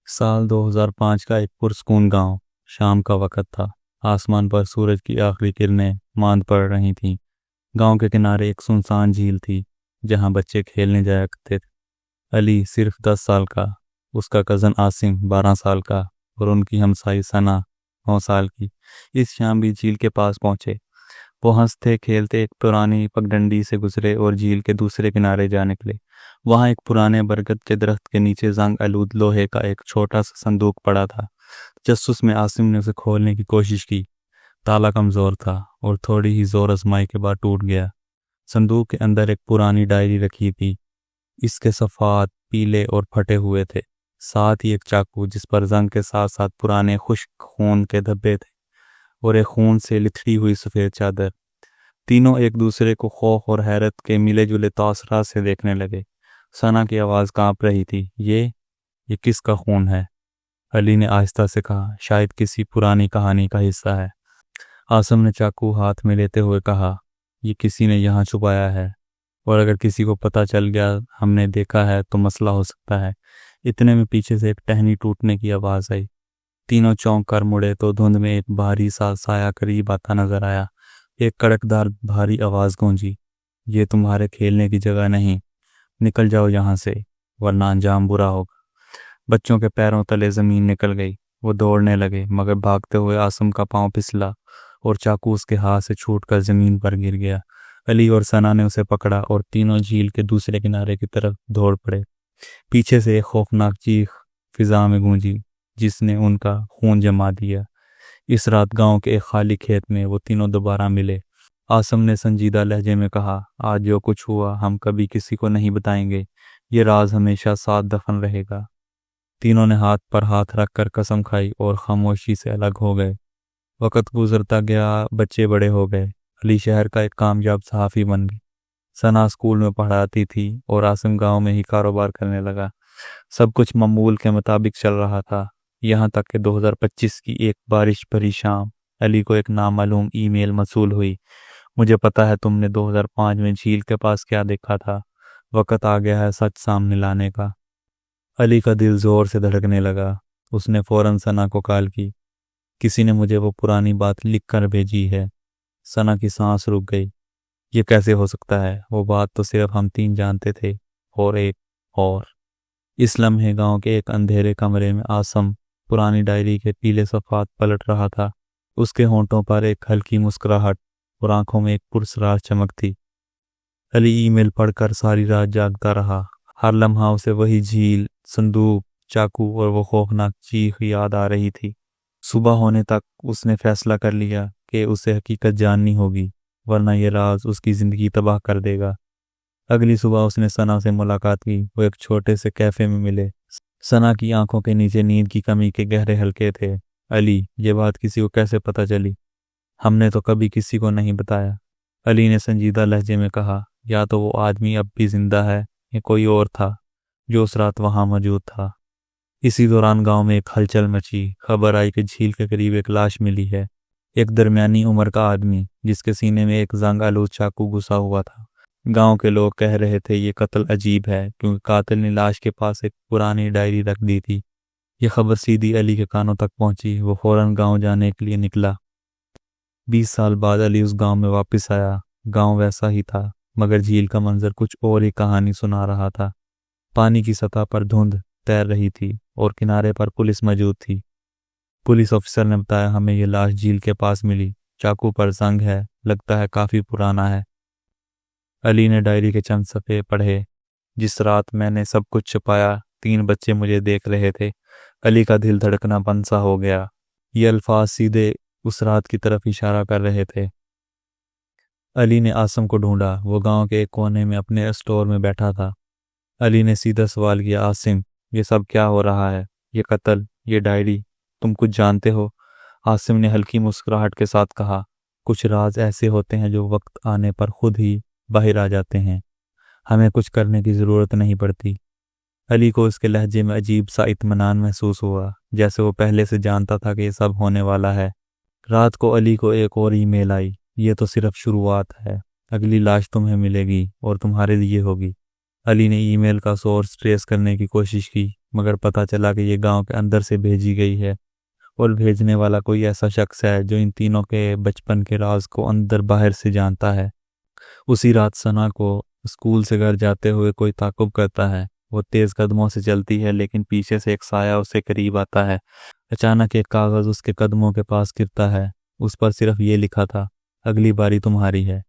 سال 2005 کا ایک پرسکون گاؤں۔ شام کا وقت تھا۔ آسمان پر سورج کی آخری کرنیں ماند پڑ رہی تھیں۔ گاؤں کے کنارے ایک سنسان جھیل تھی جہاں بچے کھیلنے جایا کرتے تھے۔ علی صرف 10 سال کا، اس کا کزن عاصم 12 سال کا اور ان کی ہمسائی ثنا 9 سال کی اس شام بھی جھیل کے پاس پہنچے۔ وہ ہنستے کھیلتے ایک پرانی پگڈنڈی سے گزرے اور جھیل کے دوسرے کنارے جا نکلے۔ وہاں ایک پرانے برگد کے درخت کے نیچے زنگ آلود لوہے کا ایک چھوٹا سا صندوق پڑا تھا۔ تجسس میں عاصم نے اسے کھولنے کی کوشش کی۔ تالا کمزور تھا اور تھوڑی ہی زور آزمائی کے بعد ٹوٹ گیا۔ صندوق کے اندر ایک پرانی ڈائری رکھی تھی۔ اس کے صفحات پیلے اور پھٹے ہوئے تھے، ساتھ ہی ایک چاقو جس پر زنگ کے ساتھ ساتھ پرانے خشک خون کے دھبے تھے اور ایک خون سے لتھڑی ہوئی سفید چادر۔ تینوں ایک دوسرے کو خوف اور حیرت کے ملے جلے تاثرات سے دیکھنے لگے۔ ثنا کی آواز کانپ رہی تھی۔ یہ کس کا خون ہے؟ علی نے آہستہ سے کہا۔ شاید کسی پرانی کہانی کا حصہ ہے۔ عاصم نے چاقو ہاتھ میں لیتے ہوئے کہا، یہ کسی نے یہاں چھپایا ہے اور اگر کسی کو پتہ چل گیا ہم نے دیکھا ہے تو مسئلہ ہو سکتا ہے۔ اتنے میں پیچھے سے ایک ٹہنی ٹوٹنے کی آواز آئی۔ تینوں چونک کر مڑے تو دھند میں ایک بھاری سا سایہ قریب آتا نظر آیا۔ ایک کڑکدار بھاری آواز گونجی، یہ تمہارے کھیلنے کی جگہ نہیں، نکل جاؤ یہاں سے ورنہ انجام برا ہوگا۔ بچوں کے پیروں تلے زمین نکل گئی۔ وہ دوڑنے لگے مگر بھاگتے ہوئے عاصم کا پاؤں پھسلا اور چاقو اس کے ہاتھ سے چھوٹ کر زمین پر گر گیا۔ علی اور ثنا نے اسے پکڑا اور تینوں جھیل کے دوسرے کنارے کی طرف دوڑ پڑے۔ پیچھے سے ایک خوفناک چیخ فضا میں گونجی جس نے ان کا خون جما دیا۔ اس رات گاؤں کے ایک خالی کھیت میں وہ تینوں دوبارہ ملے۔ عاصم نے سنجیدہ لہجے میں کہا، آج جو کچھ ہوا ہم کبھی کسی کو نہیں بتائیں گے، یہ راز ہمیشہ ساتھ دفن رہے گا۔ تینوں نے ہاتھ پر ہاتھ رکھ کر قسم کھائی اور خاموشی سے الگ ہو گئے۔ وقت گزرتا گیا، بچے بڑے ہو گئے۔ علی شہر کا ایک کامیاب صحافی بن گئی، ثنا اسکول میں پڑھاتی تھی اور عاصم گاؤں میں ہی کاروبار کرنے لگا۔ سب کچھ معمول کے مطابق چل رہا تھا، یہاں تک کہ 2025 کی ایک بارش بھری شام علی کو ایک نامعلوم ای میل موصول ہوئی۔ مجھے پتا ہے تم نے 2005 میں جھیل کے پاس کیا دیکھا تھا۔ وقت آ گیا ہے سچ سامنے لانے کا۔ علی کا دل زور سے دھڑکنے لگا۔ اس نے فوراً ثنا کو کال کی۔ کسی نے مجھے وہ پرانی بات لکھ کر بھیجی ہے۔ ثنا کی سانس رک گئی۔ یہ کیسے ہو سکتا ہے؟ وہ بات تو صرف ہم 3 جانتے تھے اور ایک اور۔ اس لمحے گاؤں کے ایک اندھیرے کمرے میں عاصم پرانی ڈائری کے پیلے صفحات پلٹ رہا تھا۔ اس کے ہونٹوں پر ایک ہلکی مسکراہٹ اور آنکھوں میں ایک پرسرار چمک تھی۔ علی ای میل پڑھ کر ساری رات جاگتا رہا۔ ہر لمحہ اسے وہی جھیل، صندوق، چاقو اور وہ خوفناک چیخ یاد آ رہی تھی۔ صبح ہونے تک اس نے فیصلہ کر لیا کہ اسے حقیقت جاننی ہوگی ورنہ یہ راز اس کی زندگی تباہ کر دے گا۔ اگلی صبح اس نے ثنا سے ملاقات کی۔ وہ ایک چھوٹے سے کیفے میں ملے۔ ثنا کی آنکھوں کے نیچے نیند کی کمی کے گہرے حلقے تھے۔ علی، یہ بات کسی کو کیسے پتہ چلی؟ ہم نے تو کبھی کسی کو نہیں بتایا۔ علی نے سنجیدہ لہجے میں کہا، یا تو وہ آدمی اب بھی زندہ ہے یا کوئی اور تھا جو اس رات وہاں موجود تھا۔ اسی دوران گاؤں میں ایک ہلچل مچی۔ خبر آئی کہ جھیل کے قریب ایک لاش ملی ہے، ایک درمیانی عمر کا آدمی جس کے سینے میں ایک زنگ آلود چاقو گھسا ہوا تھا۔ گاؤں کے لوگ کہہ رہے تھے یہ قتل عجیب ہے کیونکہ قاتل نے لاش کے پاس ایک پرانی ڈائری رکھ دی تھی۔ یہ خبر سیدھی علی کے کانوں تک پہنچی۔ وہ فوراً گاؤں جانے کے لیے نکلا۔ 20 سال بعد علی اس گاؤں میں واپس آیا۔ گاؤں ویسا ہی تھا مگر جھیل کا منظر کچھ اور ہی کہانی سنا رہا تھا۔ پانی کی سطح پر دھند تیر رہی تھی اور کنارے پر پولیس موجود تھی۔ پولیس افسر نے بتایا، ہمیں یہ لاش جھیل کے پاس ملی، چاقو پر زنگ ہے، لگتا ہے کافی پرانا ہے۔ علی نے ڈائری کے چند صفحے پڑھے۔ جس رات میں نے سب کچھ چھپایا 3 بچے مجھے دیکھ رہے تھے۔ علی کا دل دھڑکنا بند سا ہو گیا۔ یہ الفاظ سیدھے اس رات کی طرف اشارہ کر رہے تھے۔ علی نے عاصم کو ڈھونڈا۔ وہ گاؤں کے ایک کونے میں اپنے اسٹور میں بیٹھا تھا۔ علی نے سیدھا سوال کیا، عاصم، یہ سب کیا ہو رہا ہے؟ یہ قتل، یہ ڈائری، تم کچھ جانتے ہو؟ عاصم نے ہلکی مسکراہٹ کے ساتھ کہا، کچھ راز ایسے ہوتے ہیں جو وقت آنے پر خود ہی باہر آ جاتے ہیں، ہمیں کچھ کرنے کی ضرورت نہیں پڑتی۔ علی کو اس کے لہجے میں عجیب سا اطمینان محسوس ہوا، جیسے وہ پہلے سے جانتا تھا کہ یہ سب ہونے والا ہے۔ رات کو علی کو ایک اور ای میل آئی، یہ تو صرف شروعات ہے، اگلی لاش تمہیں ملے گی اور تمہارے لیے ہوگی۔ علی نے ای میل کا سورس ٹریس کرنے کی کوشش کی، مگر پتہ چلا کہ یہ گاؤں کے اندر سے بھیجی گئی ہے اور بھیجنے والا کوئی ایسا شخص ہے جو ان تینوں کے بچپن کے راز کو اندر باہر سے جانتا ہے۔ اسی رات ثنا کو اسکول سے گھر جاتے ہوئے کوئی تعاقب کرتا ہے۔ وہ تیز قدموں سے چلتی ہے، لیکن پیچھے سے ایک سایہ اسے قریب آتا ہے۔ اچانک ایک کاغذ اس کے قدموں کے پاس گرتا ہے۔ اس پر صرف یہ لکھا تھا، اگلی باری تمہاری ہے۔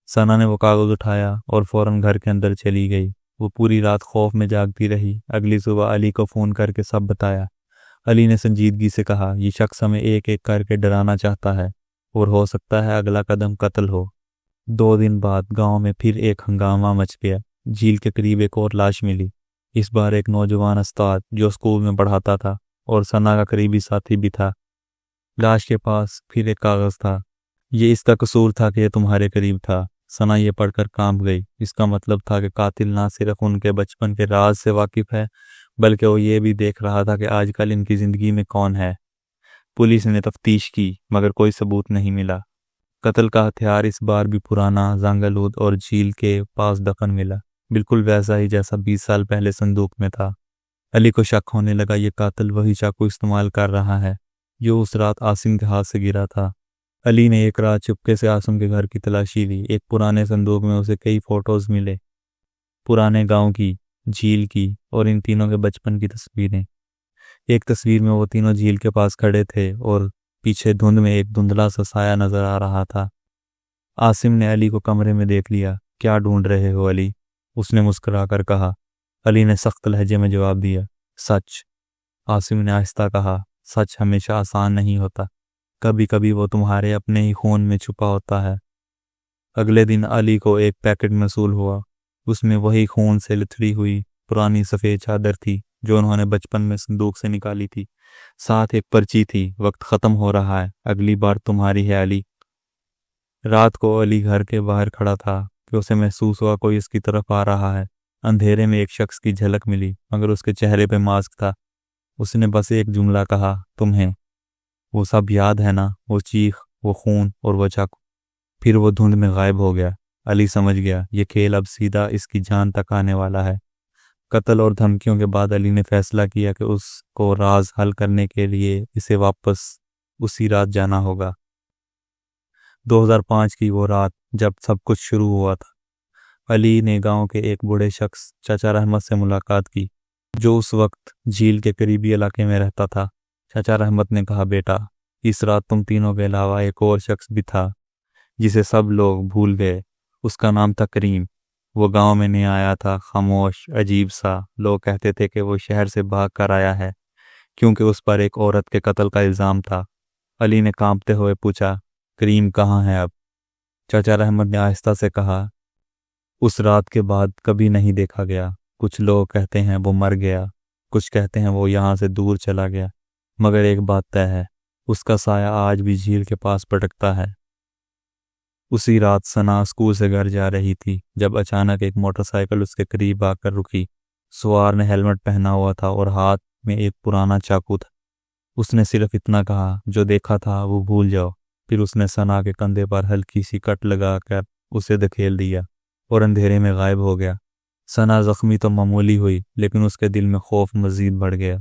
ثنا نے وہ کاغذ اٹھایا اور فوراً گھر کے اندر چلی گئی۔ وہ پوری رات خوف میں جاگتی رہی۔ اگلی صبح علی کو فون کر کے سب بتایا۔ علی نے سنجیدگی سے کہا، یہ شخص ہمیں ایک ایک کر کے ڈرانا چاہتا ہے اور ہو سکتا ہے اگلا قدم قتل ہو۔ 2 دن بعد گاؤں میں پھر ایک ہنگامہ مچ گیا۔ جھیل کے قریب ایک اور لاش ملی۔ اس بار ایک نوجوان استاد جو اسکول میں پڑھاتا تھا اور ثنا کا قریبی ساتھی بھی تھا۔ لاش کے پاس پھر ایک کاغذ تھا۔ یہ اس کا قصور تھا کہ یہ تمہارے قریب تھا۔ ثنا یہ پڑھ کر کانپ گئی۔ اس کا مطلب تھا کہ قاتل نہ صرف ان کے بچپن کے راز سے واقف ہے، بلکہ وہ یہ بھی دیکھ رہا تھا کہ آج کل ان کی زندگی میں کون ہے۔ پولیس نے تفتیش کی، مگر کوئی ثبوت نہیں ملا۔ قتل کا ہتھیار اس بار بھی پرانا، زنگ آلود اور جھیل کے پاس دفن ملا، بالکل ویسا ہی جیسا 20 سال پہلے صندوق میں تھا۔ علی کو شک ہونے لگا، یہ قاتل وہی چاقو استعمال کر رہا ہے جو اس رات عاصم کے ہاتھ سے گرا تھا۔ علی نے ایک رات چپکے سے عاصم کے گھر کی تلاشی لی۔ ایک پرانے صندوق میں اسے کئی فوٹوز ملے، پرانے گاؤں کی، جھیل کی اور ان تینوں کے بچپن کی تصویریں۔ ایک تصویر میں وہ تینوں جھیل کے پاس کھڑے تھے اور پیچھے دھند میں ایک دھندلا سا سایہ نظر آ رہا تھا۔ عاصم نے علی کو کمرے میں دیکھ لیا۔ کیا ڈھونڈ رہے ہو علی؟ اس نے مسکرا کر کہا۔ علی نے سخت لہجے میں جواب دیا، سچ۔ عاصم نے آہستہ کہا، سچ ہمیشہ آسان نہیں ہوتا، کبھی کبھی وہ تمہارے اپنے ہی خون میں چھپا ہوتا ہے۔ اگلے دن علی کو ایک پیکٹ موصول ہوا۔ اس میں وہی خون سے لتھڑی ہوئی پرانی سفید چادر تھی جو انہوں نے بچپن میں صندوق سے نکالی تھی۔ ساتھ ایک پرچی تھی، وقت ختم ہو رہا ہے، اگلی بار تمہاری ہے علی۔ رات کو علی گھر کے باہر کھڑا تھا کہ اسے محسوس ہوا کوئی اس کی طرف آ رہا ہے۔ اندھیرے میں ایک شخص کی جھلک ملی، مگر اس کے چہرے پہ ماسک تھا۔ اس نے بس ایک جملہ کہا، تمہیں وہ سب یاد ہے نا؟ وہ چیخ، وہ خون اور وہ چاقو۔ پھر وہ دھند میں غائب ہو گیا۔ علی سمجھ گیا یہ کھیل اب سیدھا اس کی جان تک آنے والا ہے۔ قتل اور دھمکیوں کے بعد علی نے فیصلہ کیا کہ اس کو راز حل کرنے کے لیے اسے واپس اسی رات جانا ہوگا۔ 2005 کی وہ رات جب سب کچھ شروع ہوا تھا۔ علی نے گاؤں کے ایک بوڑھے شخص چچا رحمت سے ملاقات کی، جو اس وقت جھیل کے قریبی علاقے میں رہتا تھا۔ چچا رحمت نے کہا، بیٹا، اس رات تم تینوں کے علاوہ ایک اور شخص بھی تھا جسے سب لوگ بھول گئے۔ اس کا نام تھا کریم۔ وہ گاؤں میں نہیں آیا تھا، خاموش، عجیب سا۔ لوگ کہتے تھے کہ وہ شہر سے بھاگ کر آیا ہے کیونکہ اس پر ایک عورت کے قتل کا الزام تھا۔ علی نے کانپتے ہوئے پوچھا، کریم کہاں ہے اب؟ چچا رحمت نے آہستہ سے کہا، اس رات کے بعد کبھی نہیں دیکھا گیا۔ کچھ لوگ کہتے ہیں وہ مر گیا، کچھ کہتے ہیں وہ یہاں سے دور چلا گیا، مگر ایک بات طے ہے، اس کا سایہ آج بھی جھیل کے پاس بھٹکتا ہے۔ اسی رات ثنا اسکول سے گھر جا رہی تھی جب اچانک ایک موٹر سائیکل اس کے قریب آ کر رکی۔ سوار نے ہیلمٹ پہنا ہوا تھا اور ہاتھ میں ایک پرانا چاقو تھا۔ اس نے صرف اتنا کہا، جو دیکھا تھا وہ بھول جاؤ۔ پھر اس نے ثنا کے کندھے پر ہلکی سی کٹ لگا کر اسے دھکیل دیا اور اندھیرے میں غائب ہو گیا۔ ثنا زخمی تو معمولی ہوئی، لیکن اس کے دل میں خوف مزید بڑھ گیا۔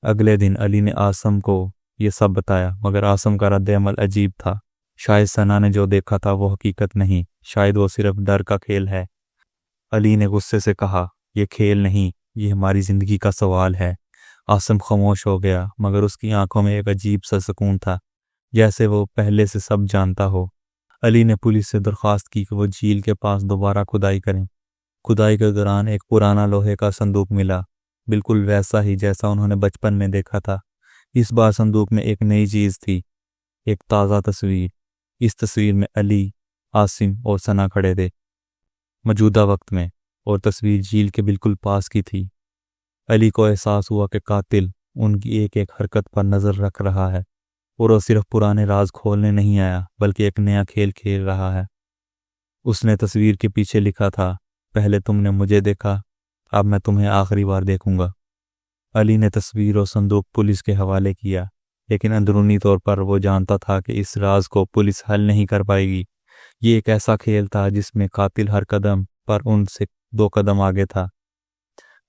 اگلے دن علی نے عاصم کو یہ سب بتایا، مگر عاصم کا رد عمل عجیب تھا۔ شاید ثنا نے جو دیکھا تھا وہ حقیقت نہیں، شاید وہ صرف ڈر کا کھیل ہے۔ علی نے غصے سے کہا، یہ کھیل نہیں، یہ ہماری زندگی کا سوال ہے۔ عاصم خاموش ہو گیا، مگر اس کی آنکھوں میں ایک عجیب سا سکون تھا، جیسے وہ پہلے سے سب جانتا ہو۔ علی نے پولیس سے درخواست کی کہ وہ جھیل کے پاس دوبارہ کھدائی کریں۔ کھدائی کے دوران ایک پرانا لوہے کا صندوق ملا، بالکل ویسا ہی جیسا انہوں نے بچپن میں دیکھا تھا۔ اس بار صندوق میں ایک نئی چیز تھی، ایک تازہ تصویر۔ اس تصویر میں علی، عاصم اور ثنا کھڑے تھے موجودہ وقت میں، اور تصویر جھیل کے بالکل پاس کی تھی۔ علی کو احساس ہوا کہ قاتل ان کی ایک ایک حرکت پر نظر رکھ رہا ہے، اور وہ صرف پرانے راز کھولنے نہیں آیا بلکہ ایک نیا کھیل کھیل رہا ہے۔ اس نے تصویر کے پیچھے لکھا تھا، پہلے تم نے مجھے دیکھا، اب میں تمہیں آخری بار دیکھوں گا۔ علی نے تصویر اور صندوق پولیس کے حوالے کیا، لیکن اندرونی طور پر وہ جانتا تھا کہ اس راز کو پولیس حل نہیں کر پائے گی۔ یہ ایک ایسا کھیل تھا جس میں قاتل ہر قدم پر ان سے 2 قدم آگے تھا۔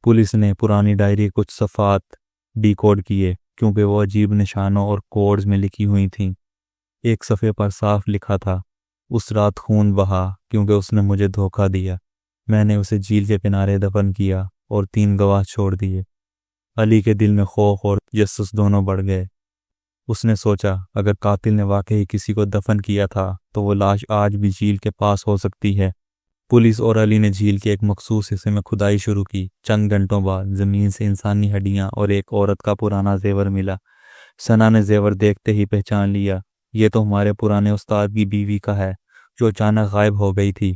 پولیس نے پرانی ڈائری کچھ صفحات ڈی کوڈ کیے کیونکہ وہ عجیب نشانوں اور کوڈز میں لکھی ہوئی تھیں۔ ایک صفحے پر صاف لکھا تھا، اس رات خون بہا کیونکہ اس نے مجھے دھوکہ دیا۔ میں نے اسے جھیل کے کنارے دفن کیا اور 3 گواہ چھوڑ دیے۔ علی کے دل میں خوف اور تجسس دونوں بڑھ گئے۔ اس نے سوچا اگر قاتل نے واقعی کسی کو دفن کیا تھا تو وہ لاش آج بھی جھیل کے پاس ہو سکتی ہے۔ پولیس اور علی نے جھیل کے ایک مخصوص حصے میں کھدائی شروع کی۔ چند گھنٹوں بعد زمین سے انسانی ہڈیاں اور ایک عورت کا پرانا زیور ملا۔ ثنا نے زیور دیکھتے ہی پہچان لیا، یہ تو ہمارے پرانے استاد کی بیوی کا ہے جو اچانک غائب ہو گئی تھی۔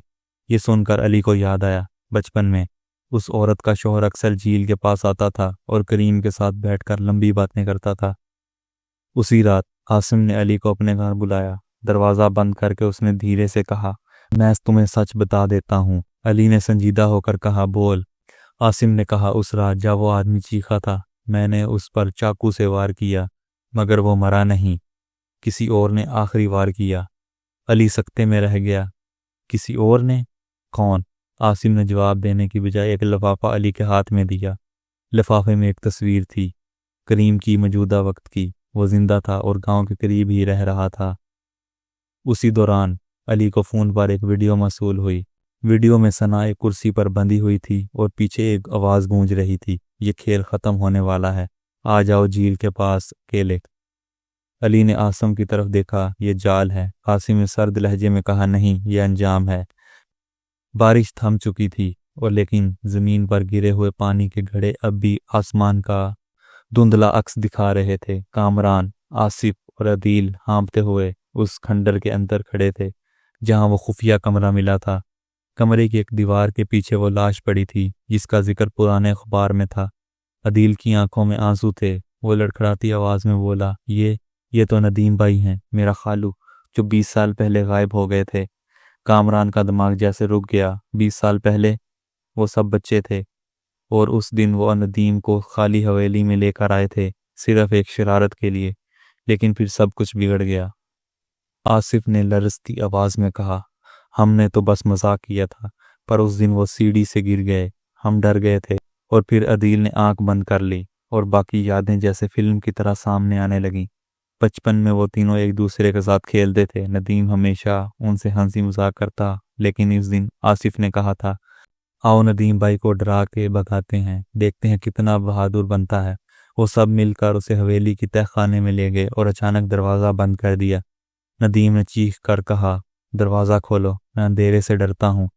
یہ سن کر علی کو یاد آیا، بچپن میں اس عورت کا شوہر اکثر جھیل کے پاس آتا تھا اور کریم کے ساتھ بیٹھ کر لمبی باتیں کرتا تھا۔ اسی رات عاصم نے علی کو اپنے گھر بلایا۔ دروازہ بند کر کے اس نے دھیرے سے کہا، میں تمہیں سچ بتا دیتا ہوں۔ علی نے سنجیدہ ہو کر کہا، بول۔ عاصم نے کہا، اس رات جب وہ آدمی چیخا تھا میں نے اس پر چاقو سے وار کیا مگر وہ مرا نہیں، کسی اور نے آخری وار کیا۔ علی سکتے میں رہ گیا، کسی اور نے؟ کون؟ عاصم نے جواب دینے کی بجائے ایک لفافہ علی کے ہاتھ میں دیا۔ لفافے میں ایک تصویر تھی، کریم کی موجودہ وقت کی۔ وہ زندہ تھا اور گاؤں کے قریب ہی رہ رہا تھا۔ اسی دوران علی کو فون پر ایک ویڈیو موصول ہوئی۔ ویڈیو میں ثنا ایک کرسی پر بندھی ہوئی تھی اور پیچھے ایک آواز گونج رہی تھی، یہ کھیل ختم ہونے والا ہے، آ جاؤ جھیل کے پاس اکیلے۔ علی نے عاصم کی طرف دیکھا، یہ جال ہے۔ عاصم نے سرد لہجے میں کہا، نہیں، یہ انجام ہے۔ بارش تھم چکی تھی اور لیکن زمین پر گرے ہوئے پانی کے گھڑے اب بھی آسمان کا دھندلا عکس دکھا رہے تھے۔ کامران، آصف اور عدیل ہانپتے ہوئے اس کھنڈر کے اندر کھڑے تھے جہاں وہ خفیہ کمرہ ملا تھا۔ کمرے کی ایک دیوار کے پیچھے وہ لاش پڑی تھی جس کا ذکر پرانے اخبار میں تھا۔ عدیل کی آنکھوں میں آنسو تھے، وہ لڑکھڑاتی آواز میں بولا، یہ تو ندیم بھائی ہیں، میرا خالو، جو 20 سال پہلے غائب ہو گئے تھے۔ کامران کا دماغ جیسے رک گیا۔ 20 سال پہلے وہ سب بچے تھے اور اس دن وہ ندیم کو خالی حویلی میں لے کر آئے تھے صرف ایک شرارت کے لیے، لیکن پھر سب کچھ بگڑ گیا۔ آصف نے لرزتی آواز میں کہا، ہم نے تو بس مذاق کیا تھا، پر اس دن وہ سیڑھی سے گر گئے، ہم ڈر گئے تھے۔ اور پھر عدیل نے آنکھ بند کر لی اور باقی یادیں جیسے فلم کی طرح سامنے آنے لگیں۔ بچپن میں وہ تینوں ایک دوسرے کے ساتھ کھیلتے تھے، ندیم ہمیشہ ان سے ہنسی مذاق کرتا، لیکن اس دن آصف نے کہا تھا، آؤ ندیم بھائی کو ڈرا کے بھگاتے ہیں، دیکھتے ہیں کتنا بہادر بنتا ہے۔ وہ سب مل کر اسے حویلی کی تہ خانے میں لے گئے اور اچانک دروازہ بند کر دیا۔ ندیم نے چیخ کر کہا، دروازہ کھولو، میں اندھیرے سے ڈرتا ہوں۔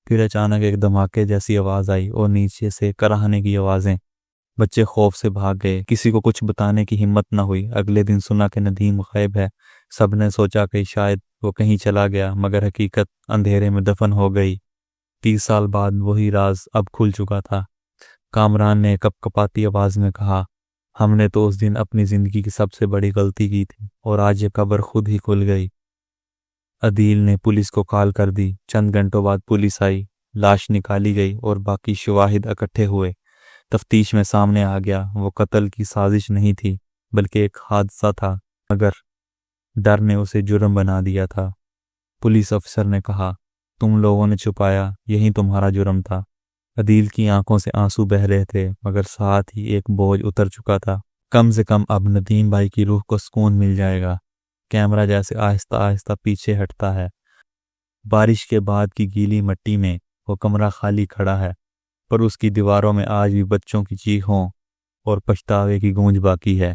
پھر اچانک ایک دھماکے جیسی آواز آئی اور نیچے سے کراہنے کی آوازیں۔ بچے خوف سے بھاگ گئے، کسی کو کچھ بتانے کی ہمت نہ ہوئی۔ اگلے دن سنا کہ ندیم غائب ہے۔ سب نے سوچا کہ شاید وہ کہیں چلا گیا، مگر حقیقت اندھیرے میں دفن ہو گئی۔ 30 سال بعد وہی راز اب کھل چکا تھا۔ کامران نے کپ کپاتی آواز میں کہا، ہم نے تو اس دن اپنی زندگی کی سب سے بڑی غلطی کی تھی اور آج یہ قبر خود ہی کھل گئی۔ عدیل نے پولیس کو کال کر دی۔ چند گھنٹوں بعد پولیس آئی، لاش نکالی گئی اور باقی شواہد اکٹھے ہوئے۔ تفتیش میں سامنے آ گیا وہ قتل کی سازش نہیں تھی بلکہ ایک حادثہ تھا، مگر ڈر نے اسے جرم بنا دیا تھا۔ پولیس افسر نے کہا، تم لوگوں نے چھپایا، یہی تمہارا جرم تھا۔ عدیل کی آنکھوں سے آنسو بہہ رہے تھے مگر ساتھ ہی ایک بوجھ اتر چکا تھا۔ کم سے کم اب ندیم بھائی کی روح کو سکون مل جائے گا۔ کیمرہ جیسے آہستہ آہستہ پیچھے ہٹتا ہے۔ بارش کے بعد کی گیلی مٹی میں وہ کمرہ خالی کھڑا ہے، پر اس کی دیواروں میں آج بھی بچوں کی چیخوں اور پچھتاوے کی گونج باقی ہے۔